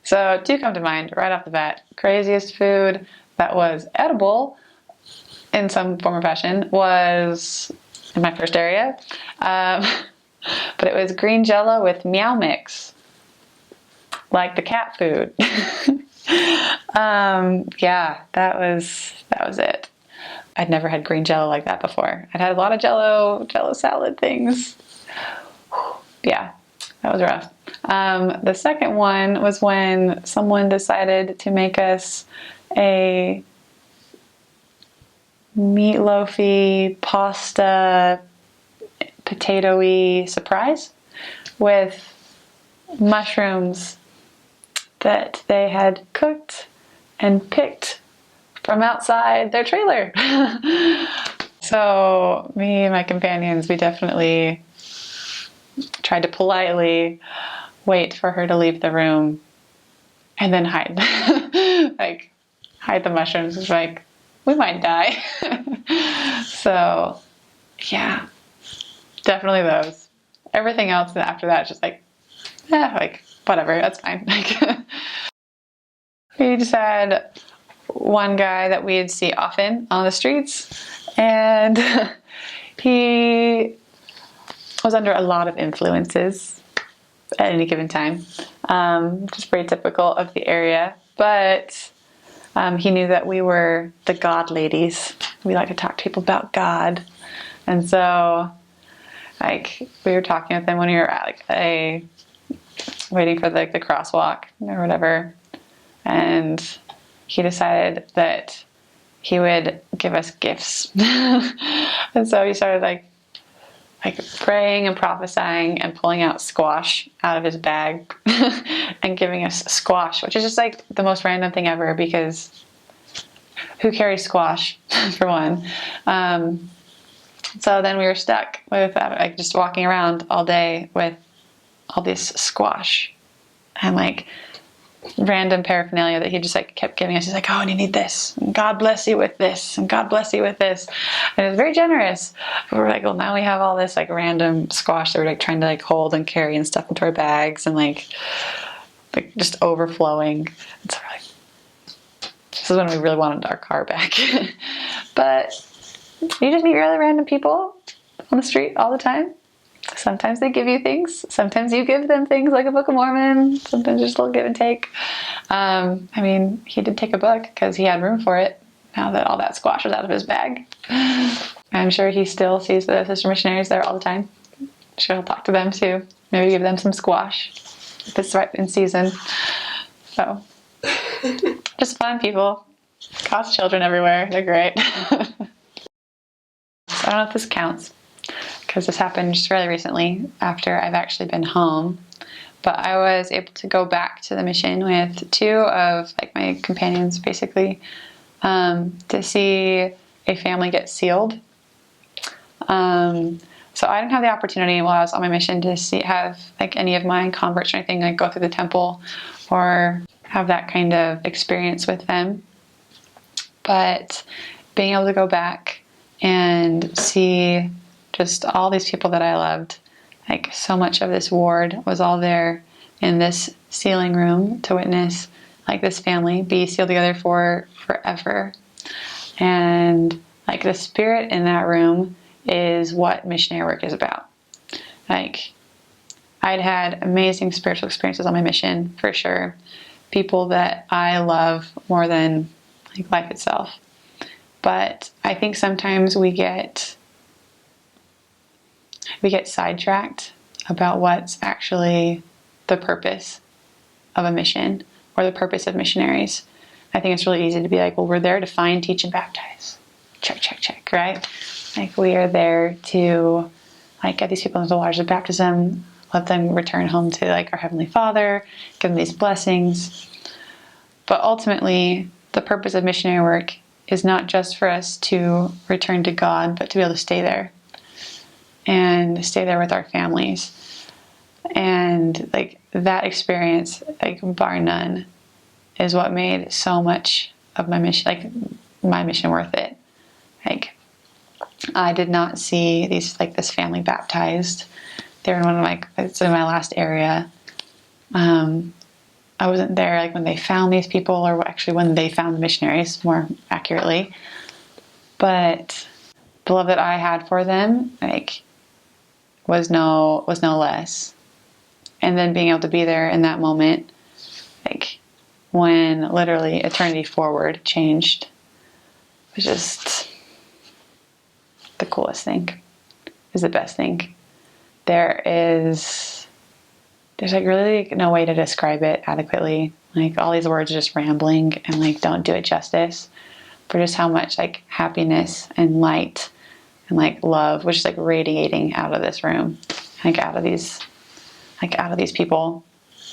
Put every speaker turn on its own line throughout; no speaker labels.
So two come to mind right off the bat. Craziest food that was edible in some form or fashion was in my first area. But it was green jello with meow mix, like the cat food. Yeah, that was it. I'd never had green jello like that before. I'd had a lot of jello salad things. Yeah, that was rough. The second one was when someone decided to make us a meatloafy, pasta, potato-y surprise with mushrooms that they had cooked and picked from outside their trailer. So me and my companions, we definitely tried to politely wait for her to leave the room and then hide. Like, hide the mushrooms. It's like, we might die. So, yeah, definitely those. Everything else after that is just like, like, whatever, that's fine. Like, we just had one guy that we'd see often on the streets, and he was under a lot of influences at any given time, which is pretty typical of the area. But he knew that we were the God ladies. We like to talk to people about God, and so like we were talking with him when we were at like waiting for the crosswalk or whatever, and he decided that he would give us gifts. And so he started like praying and prophesying and pulling out squash out of his bag and giving us squash, which is just like the most random thing ever, because who carries squash for one? So then we were stuck with like just walking around all day with all this squash and like random paraphernalia that he just like kept giving us. He's like, oh, and you need this, and God bless you with this, and God bless you with this. And it was very generous. But we're like, well, now we have all this like random squash that we're like trying to like hold and carry and stuff into our bags and like just overflowing. And so we're like, this is when we really wanted our car back. But you just meet really random people on the street all the time. Sometimes they give you things. Sometimes you give them things, like a Book of Mormon. Sometimes just a little give and take. I mean, he did take a book because he had room for it now that all that squash was out of his bag. I'm sure he still sees the sister missionaries there all the time. I'm sure he'll talk to them too. Maybe give them some squash if it's right in season. So, just fun people. God's children everywhere. They're great. So I don't know if this counts, because this happened just really recently after I've actually been home. But I was able to go back to the mission with two of like my companions, basically, to see a family get sealed. So I didn't have the opportunity while I was on my mission to have like any of my converts or anything like go through the temple or have that kind of experience with them. But being able to go back and see just all these people that I loved, like so much of this ward was all there in this sealing room to witness like this family be sealed together for forever. And like the spirit in that room is what missionary work is about. Like I'd had amazing spiritual experiences on my mission, for sure. People that I love more than like life itself. But I think sometimes we get sidetracked about what's actually the purpose of a mission or the purpose of missionaries. I think it's really easy to be like, well, we're there to find, teach, and baptize. Check, check, check, right? Like we are there to like get these people into the waters of baptism, let them return home to like our Heavenly Father, give them these blessings. But ultimately, the purpose of missionary work is not just for us to return to God, but to be able to stay there and stay there with our families. And like that experience, like bar none, is what made so much of my mission worth it. Like I did not see this family baptized. They were it's in my last area. I wasn't there like when they found these people, or actually when they found the missionaries, more accurately. But the love that I had for them, like, was no less. And then being able to be there in that moment, like when literally eternity forward changed, was just the coolest thing. Is the best thing. There's like really no way to describe it adequately. Like all these words are just rambling and like don't do it justice for just how much like happiness and light and like love was just like radiating out of this room, like out of these people.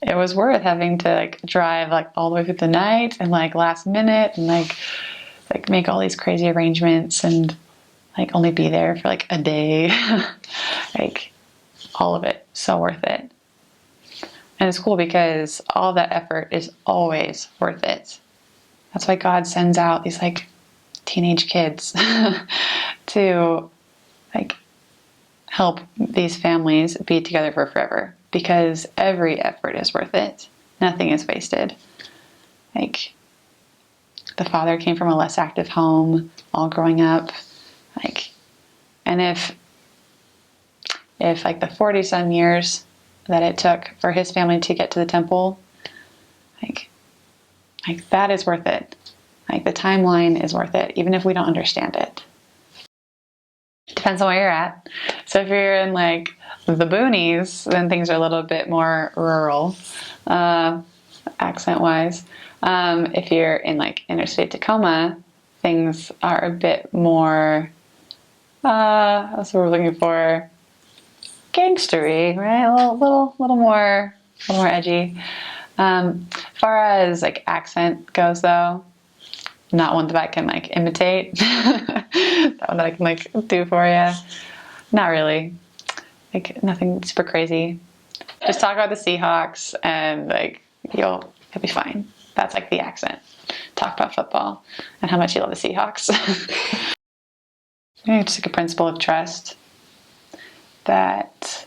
It was worth having to like drive like all the way through the night and like last minute and like make all these crazy arrangements and like only be there for like a day. Like all of it, so worth it. And it's cool because all that effort is always worth it. That's why God sends out these like teenage kids to like help these families be together for forever, because every effort is worth it. Nothing is wasted. Like the father came from a less active home, all growing up, like, and if like the 40 some years that it took for his family to get to the temple, like that is worth it. Like the timeline is worth it, even if we don't understand it. Depends on where you're at. So if you're in like the boonies, then things are a little bit more rural, accent wise. If you're in like interstate Tacoma, things are a bit more, that's what we're looking for, gangstery, right? A little more edgy. As far as like accent goes, though, not one that I can like imitate. That one that I can like do for you. Not really. Like nothing super crazy. Just talk about the Seahawks and like you'll be fine. That's like the accent. Talk about football and how much you love the Seahawks. Just like a principle of trust. That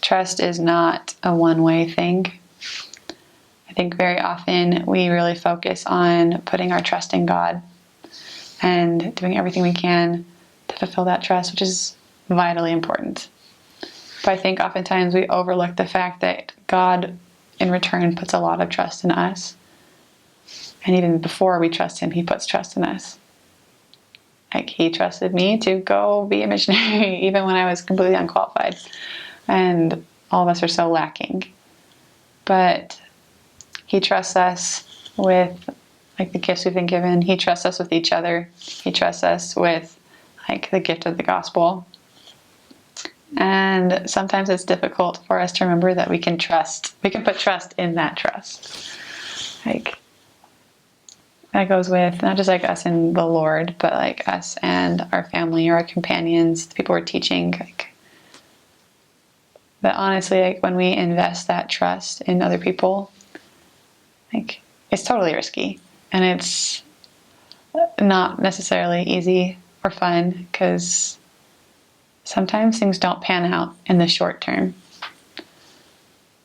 trust is not a one-way thing. I think very often we really focus on putting our trust in God and doing everything we can to fulfill that trust, which is vitally important. But I think oftentimes we overlook the fact that God, in return, puts a lot of trust in us. And even before we trust Him, He puts trust in us. Like He trusted me to go be a missionary, even when I was completely unqualified. And all of us are so lacking. But He trusts us with like the gifts we've been given. He trusts us with each other. He trusts us with like the gift of the gospel. And sometimes it's difficult for us to remember that we can put trust in that trust. Like that goes with not just like us and the Lord, but like us and our family or our companions, the people we're teaching. Like, but honestly, like when we invest that trust in other people, like it's totally risky, and it's not necessarily easy or fun because sometimes things don't pan out in the short term.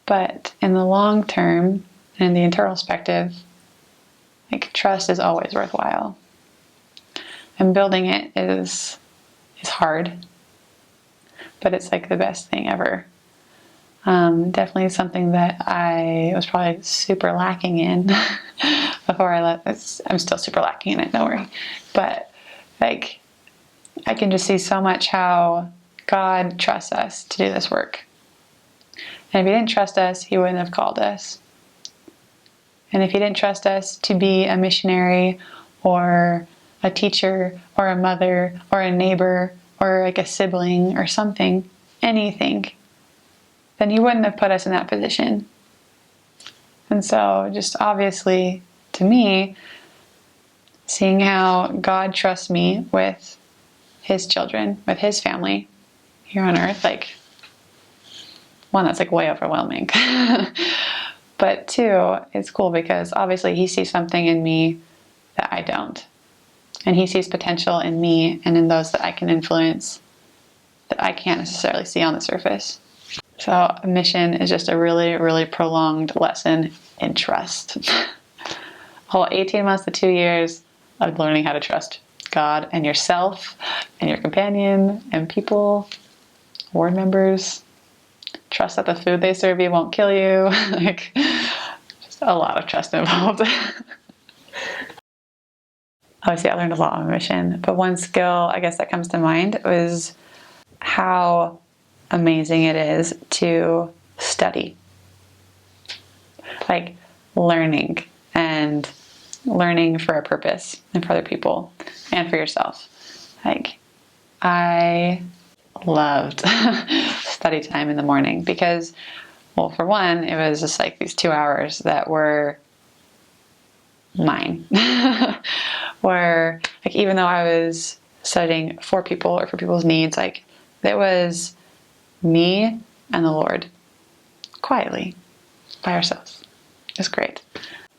But in the long term and in the eternal perspective, like trust is always worthwhile. And building it is hard, but it's like the best thing ever. Definitely something that I was probably super lacking in before I left. I'm still super lacking in it, don't worry. But like, I can just see so much how God trusts us to do this work. And if He didn't trust us, He wouldn't have called us. And if He didn't trust us to be a missionary or a teacher or a mother or a neighbor or like a sibling or something, anything, then He wouldn't have put us in that position. And so just obviously to me, seeing how God trusts me with His children, with His family here on earth, like one, that's like way overwhelming. But two, it's cool because obviously He sees something in me that I don't. And He sees potential in me and in those that I can influence that I can't necessarily see on the surface. So mission is just a really, really prolonged lesson in trust. Whole 18 months to 2 years of learning how to trust God and yourself and your companion and people, ward members. Trust that the food they serve you won't kill you. Like, just a lot of trust involved. Obviously, I learned a lot on mission, but one skill I guess that comes to mind was how amazing it is to study. Like learning and learning for a purpose and for other people and for yourself. Like I loved study time in the morning because, well, for one, it was just like these 2 hours that were mine. Where like even though I was studying for people or for people's needs, like it was me and the Lord quietly by ourselves. It's great.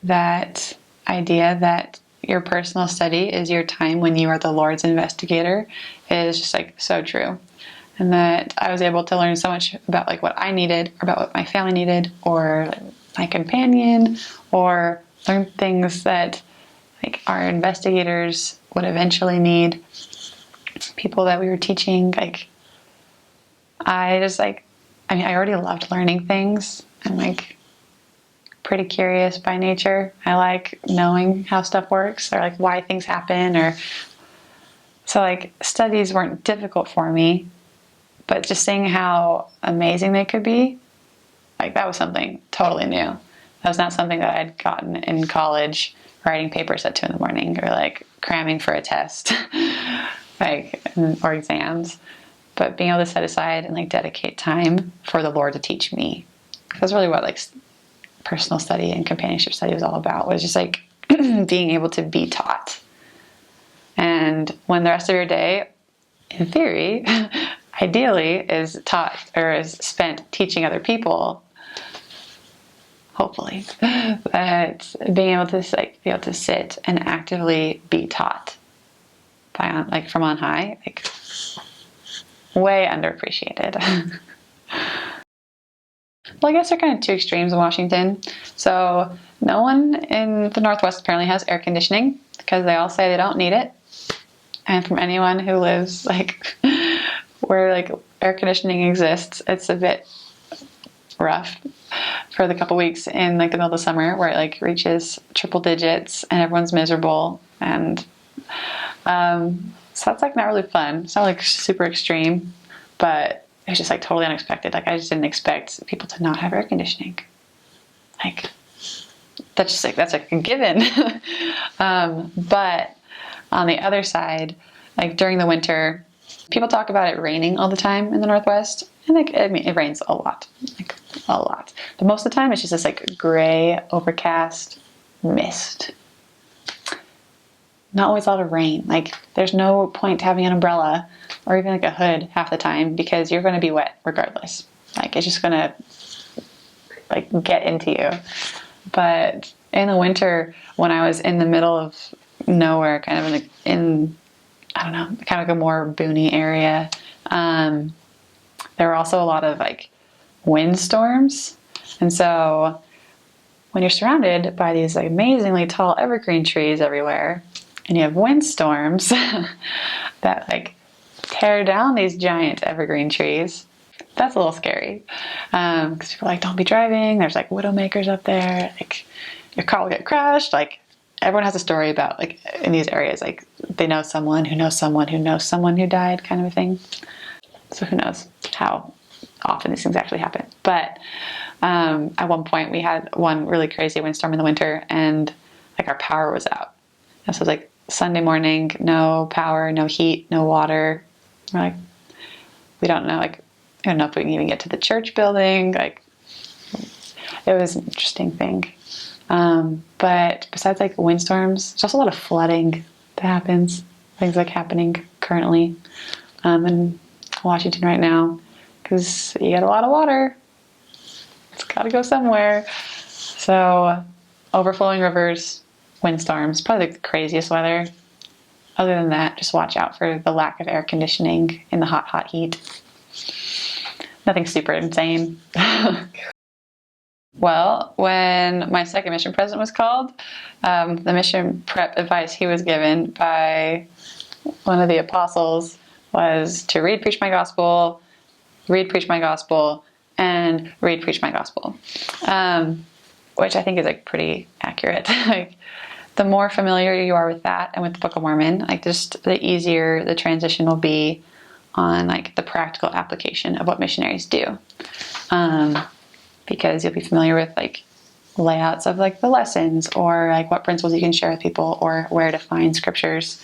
That idea that your personal study is your time when you are the Lord's investigator is just like so true. And that I was able to learn so much about like what I needed, or about what my family needed, or my companion, or learn things that like our investigators would eventually need, people that we were teaching. Like I already loved learning things. I'm like pretty curious by nature. I like knowing how stuff works, or like why things happen, or so like studies weren't difficult for me, but just seeing how amazing they could be, like that was something totally new. That was not something that I'd gotten in college, writing papers at 2 a.m, or like cramming for a test, like, or exams. But being able to set aside and like dedicate time for the Lord to teach me. That's really what like personal study and companionship study was all about, was just like being able to be taught. And when the rest of your day, in theory, ideally is taught or is spent teaching other people, hopefully, that being able to like be able to sit and actively be taught by like from on high, like way underappreciated. Well, I guess they're kind of two extremes in Washington. So no one in the Northwest apparently has air conditioning because they all say they don't need it. And from anyone who lives like where like air conditioning exists, it's a bit rough for the couple weeks in like the middle of the summer where it like reaches triple digits and everyone's miserable. And so that's like not really fun. It's not like super extreme, but it's just like totally unexpected. Like I just didn't expect people to not have air conditioning. Like that's just like, that's like a given. But on the other side, like during the winter, people talk about it raining all the time in the Northwest. And like, I mean, it rains a lot, like a lot. But most of the time it's just this like gray, overcast mist. Not always a lot of rain. Like there's no point to having an umbrella or even like a hood half the time because you're going to be wet regardless. Like it's just going to like get into you. But in the winter, when I was in the middle of nowhere, kind of in I don't know, kind of like a more boony area, there were also a lot of like windstorms. And so when you're surrounded by these like amazingly tall evergreen trees everywhere, and you have windstorms that like tear down these giant evergreen trees, that's a little scary. Because people are like, don't be driving. There's like widowmakers up there. Like your car will get crashed. Like everyone has a story about like in these areas, like they know someone who knows someone who knows someone who died, kind of a thing. So who knows how often these things actually happen. But at one point we had one really crazy windstorm in the winter and like our power was out. And so it was like Sunday morning, no power, no heat, no water. We're like, we don't know, like, I don't know if we can even get to the church building. Like, it was an interesting thing. But besides like windstorms, there's also a lot of flooding that happens. Things like happening currently in Washington right now because you get a lot of water. It's got to go somewhere. So overflowing rivers, windstorms, probably the craziest weather. Other than that, just watch out for the lack of air conditioning in the hot heat. Nothing super insane. Well, when my second mission president was called, the mission prep advice he was given by one of the apostles was to read, preach my gospel, read, preach my gospel, and read, preach my gospel, which I think is like pretty accurate. Like, the more familiar you are with that and with the Book of Mormon, like, just the easier the transition will be on like the practical application of what missionaries do. Because you'll be familiar with like layouts of like the lessons, or like what principles you can share with people, or where to find scriptures.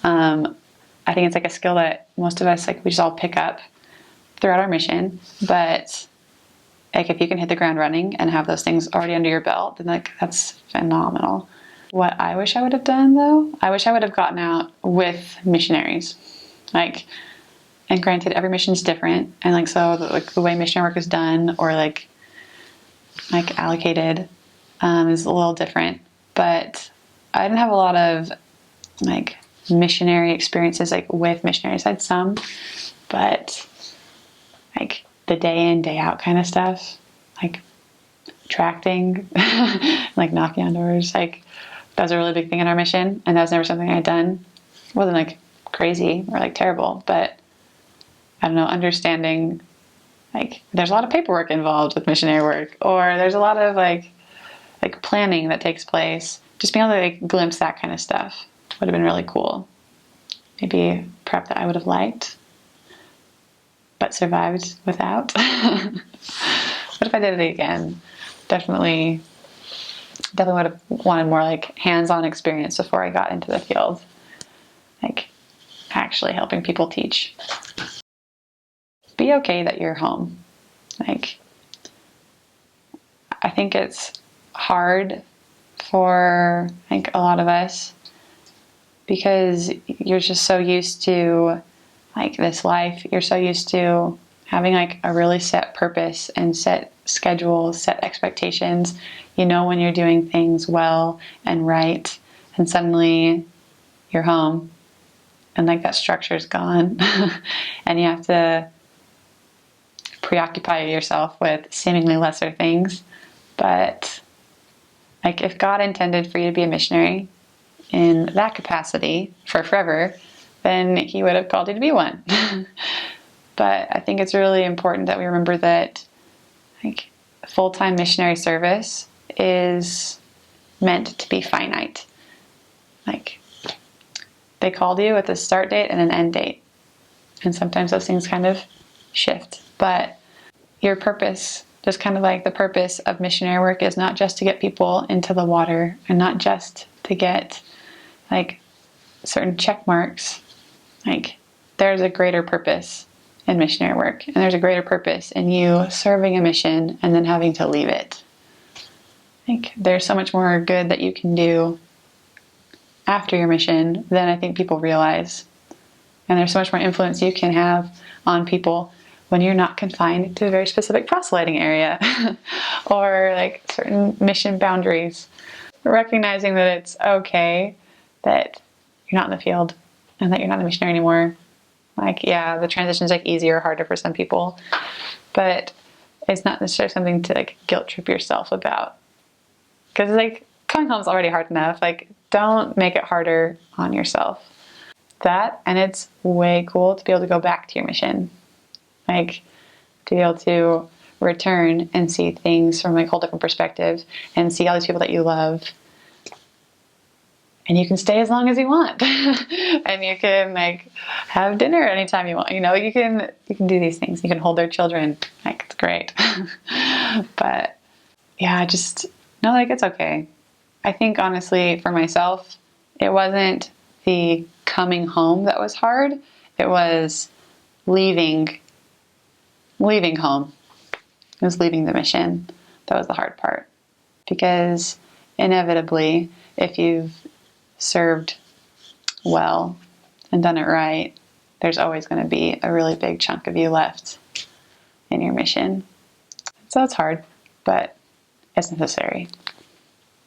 I think it's like a skill that most of us, like, we just all pick up throughout our mission. But like, if you can hit the ground running and have those things already under your belt, then like, that's phenomenal. What I wish I would have done, though, I wish I would have gotten out with missionaries. Like, and granted, every mission's different, and like, so the way missionary work is done, or like allocated, is a little different. But I didn't have a lot of like missionary experiences like with missionaries. I had some, but like the day in, day out kind of stuff, like tracting, like knocking on doors, like that was a really big thing in our mission, and that was never something I'd done. It wasn't like crazy or like terrible, but I don't know, understanding like there's a lot of paperwork involved with missionary work, or there's a lot of like planning that takes place. Just being able to like glimpse that kind of stuff would have been really cool. Maybe prep that I would have liked, but survived without. What if I did it again? Definitely would have wanted more like hands-on experience before I got into the field, like actually helping people teach. Be okay that you're home. Like, I think it's hard for like a lot of us, because you're just so used to like this life. You're so used to having like a really set purpose and set schedules, set expectations. You know when you're doing things well and right, and suddenly you're home and like that structure's gone and you have to preoccupy yourself with seemingly lesser things. But like, if God intended for you to be a missionary in that capacity for forever, then he would have called you to be one. But I think it's really important that we remember that like full-time missionary service is meant to be finite. Like, they called you with a start date and an end date, and sometimes those things kind of shift. But your purpose, just kind of like the purpose of missionary work, is not just to get people into the water, and not just to get like certain check marks. Like, there's a greater purpose in missionary work, and there's a greater purpose in you serving a mission and then having to leave it. Like, there's so much more good that you can do after your mission than I think people realize. And there's so much more influence you can have on people when you're not confined to a very specific proselyting area or like certain mission boundaries. Recognizing that it's okay that you're not in the field and that you're not a missionary anymore. Like, yeah, the transition's like easier or harder for some people, but it's not necessarily something to like guilt trip yourself about. Because like, coming home is already hard enough. Like, don't make it harder on yourself. That, and it's way cool to be able to go back to your mission. Like, to be able to return and see things from like a whole different perspective, and see all these people that you love. And you can stay as long as you want. And you can like have dinner anytime you want. You know, you can do these things. You can hold their children. Like, it's great. But yeah, just know like it's okay. I think honestly for myself, it wasn't the coming home that was hard. It was leaving home. It was leaving the mission. That was the hard part. Because inevitably, if you've served well and done it right, there's always going to be a really big chunk of you left in your mission. So it's hard, but it's necessary.